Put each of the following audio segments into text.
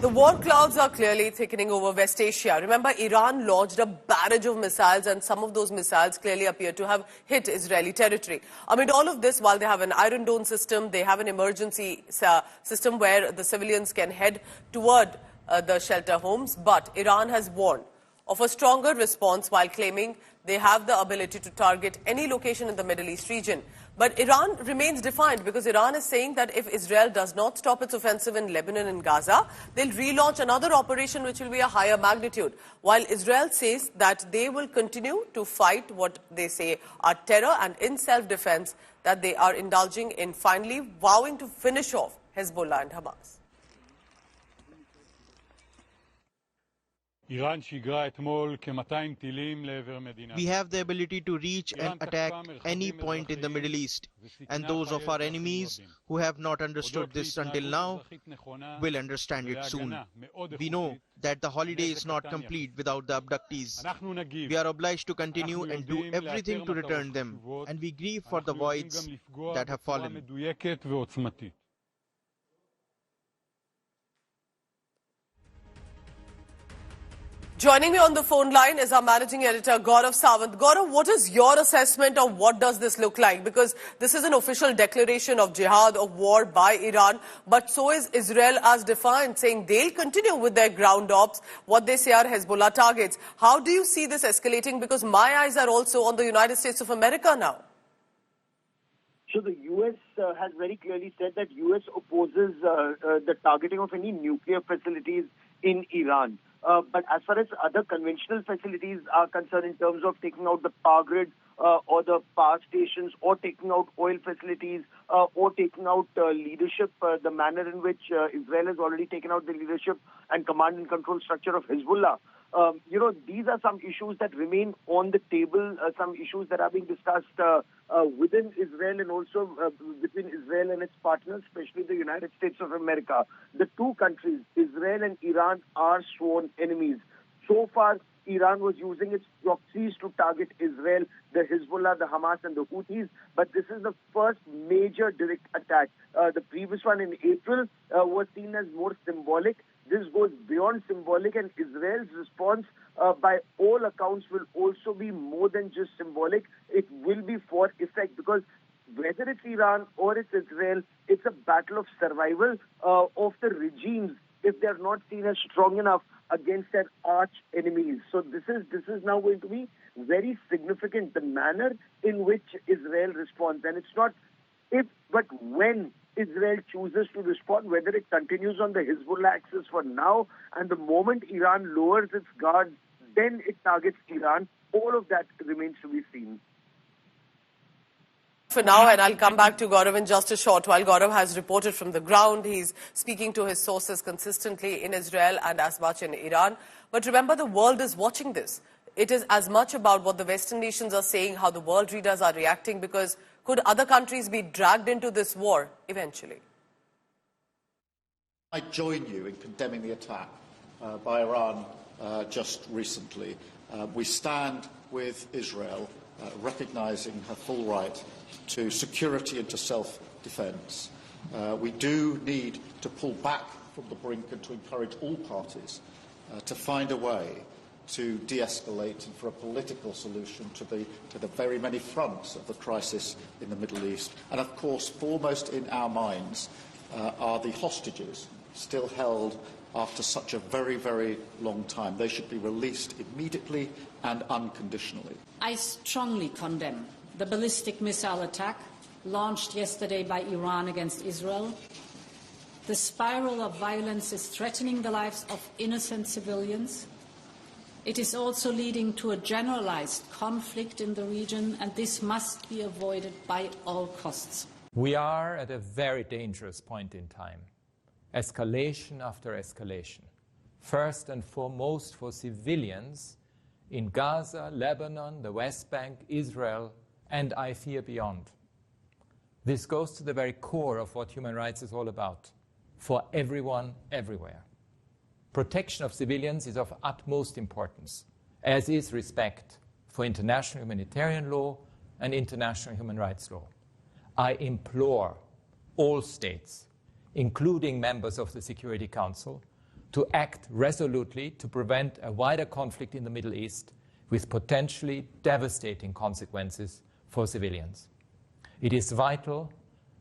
The war clouds are clearly thickening over West Asia. Remember, Iran launched a barrage of missiles, and some of those missiles clearly appear to have hit Israeli territory. Amid all of this, while they have an Iron Dome system, they have an emergency system where the civilians can head toward the shelter homes. But Iran has warned of a stronger response while claiming they have the ability to target any location in the Middle East region. But Iran remains defiant because Iran is saying that if Israel does not stop its offensive in Lebanon and Gaza, they'll relaunch another operation which will be a higher magnitude. While Israel says that they will continue to fight what they say are terror and in self-defense that they are indulging in, finally vowing to finish off Hezbollah and Hamas. We have the ability to reach and attack any point in the Middle East, and those of our enemies who have not understood this until now will understand it soon. We know that the holiday is not complete without the abductees. We are obliged to continue and do everything to return them, and we grieve for the voids that have fallen. Joining me on the phone line is our managing editor, Gaurav Sawant. Gaurav, what is your assessment of what does this look like? Because this is an official declaration of jihad, of war by Iran, but so is Israel as defiant, saying they'll continue with their ground ops, what they say are Hezbollah targets. How do you see this escalating? Because my eyes are also on the United States of America now. So the U.S. Has very clearly said that U.S. opposes the targeting of any nuclear facilities in Iran. But as far as other conventional facilities are concerned, in terms of taking out the power grid or the power stations, or taking out oil facilities, or taking out leadership, the manner in which Israel has already taken out the leadership and command and control structure of Hezbollah, these are some issues that remain on the table, some issues that are being discussed within Israel and also between Israel and its partners, especially the United States of America. The two countries, Israel and Iran, are sworn enemies. So far, Iran was using its proxies to target Israel, the Hezbollah, the Hamas, and the Houthis. But this is the first major direct attack. The previous one in April was seen as more symbolic. This goes beyond symbolic, and Israel's response, by all accounts, will also be more than just symbolic. It will be for effect, because whether it's Iran or it's Israel, it's a battle of survival of the regimes if they are not seen as strong enough against their arch enemies. So this is now going to be very significant, the manner in which Israel responds. And it's not if, but when Israel chooses to respond, whether it continues on the Hezbollah axis for now, and the moment Iran lowers its guard, then it targets Iran. All of that remains to be seen. For now, and I'll come back to Gaurav in just a short while. Gaurav has reported from the ground. He's speaking to his sources consistently in Israel and as much in Iran. But remember, the world is watching this. It is as much about what the Western nations are saying, how the world readers are reacting, because could other countries be dragged into this war eventually? I join you in condemning the attack by Iran just recently. We stand with Israel, recognising her full right to security and to self-defence. We do need to pull back from the brink and to encourage all parties to find a way to de-escalate and for a political solution to the very many fronts of the crisis in the Middle East. And of course, foremost in our minds are the hostages still held after such a very, very long time. They should be released immediately and unconditionally. I strongly condemn the ballistic missile attack launched yesterday by Iran against Israel. The spiral of violence is threatening the lives of innocent civilians. It is also leading to a generalized conflict in the region, and this must be avoided by all costs. We are at a very dangerous point in time. Escalation after escalation. First and foremost for civilians in Gaza, Lebanon, the West Bank, Israel, and I fear beyond. This goes to the very core of what human rights is all about, for everyone, everywhere. Protection of civilians is of utmost importance, as is respect for international humanitarian law and international human rights law. I implore all states, including members of the Security Council, to act resolutely to prevent a wider conflict in the Middle East with potentially devastating consequences for civilians. It is vital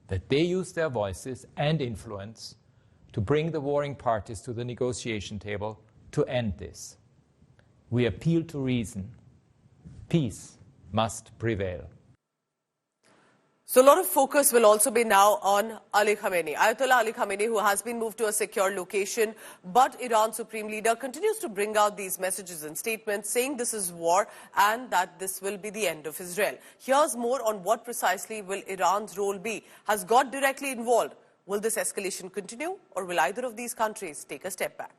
that they use their voices and influence to bring the warring parties to the negotiation table to end this. We appeal to reason. Peace must prevail. So a lot of focus will also be now on Ali Khamenei. Ayatollah Ali Khamenei, who has been moved to a secure location, but Iran's supreme leader continues to bring out these messages and statements saying this is war and that this will be the end of Israel. Here's more on what precisely will Iran's role be. Has God directly involved? Will this escalation continue, or will either of these countries take a step back?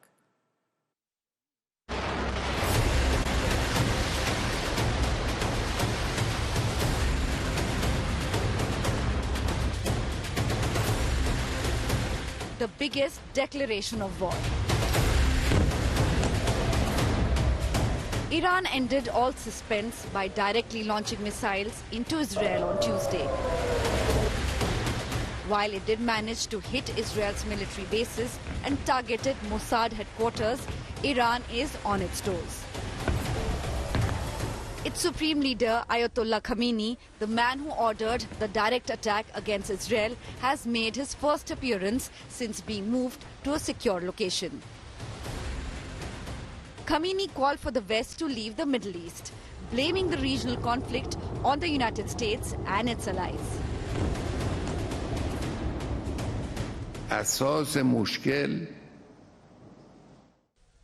The biggest declaration of war. Iran ended all suspense by directly launching missiles into Israel on Tuesday. While it did manage to hit Israel's military bases and targeted Mossad headquarters, Iran is on its toes. Its supreme leader, Ayatollah Khamenei, the man who ordered the direct attack against Israel, has made his first appearance since being moved to a secure location. Khamenei called for the West to leave the Middle East, blaming the regional conflict on the United States and its allies.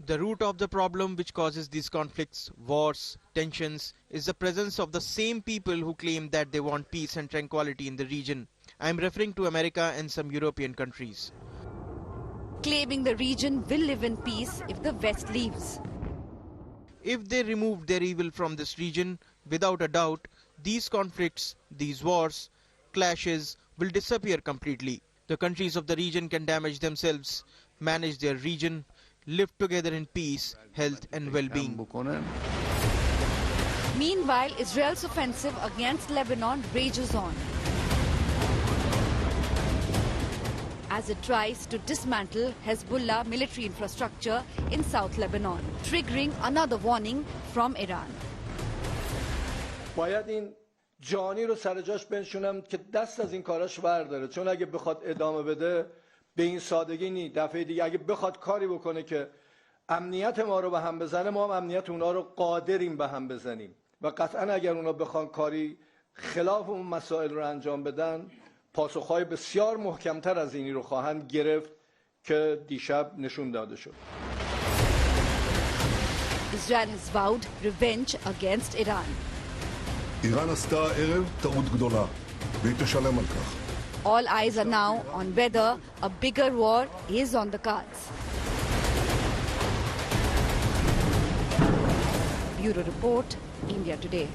The root of the problem which causes these conflicts, wars, tensions, is the presence of the same people who claim that they want peace and tranquility in the region. I am referring to America and some European countries. Claiming the region will live in peace if the West leaves. If they remove their evil from this region, without a doubt, these conflicts, these wars, clashes will disappear completely. The countries of the region can damage themselves, manage their region, live together in peace, health and well-being. Meanwhile, Israel's offensive against Lebanon rages on as it tries to dismantle Hezbollah military infrastructure in South Lebanon, triggering another warning from Iran. باید این جانی رو سر جاش بنشونم که دست از این کاراش برداره، چون اگه بخواد ادامه بده به این سادگی نی. دفعه دیگه اگه بخواد کاری بکنه که امنیت ما رو به هم بزنه، ما هم امنیت اونا رو قادریم به هم بزنیم و قطعا اگر اونا بخوان کاری خلاف اون مسائل رو انجام بدن، پاسخهای بسیار محکمتر از اینی رو خواهند گرفت که دیشب نشون داده شد. Israel has vowed revenge against Iran. איראן עשתה הערב טעות גדולה, והיא תשלם על כך. All eyes are now on whether a bigger war is on the cards. Bureau Report, India Today.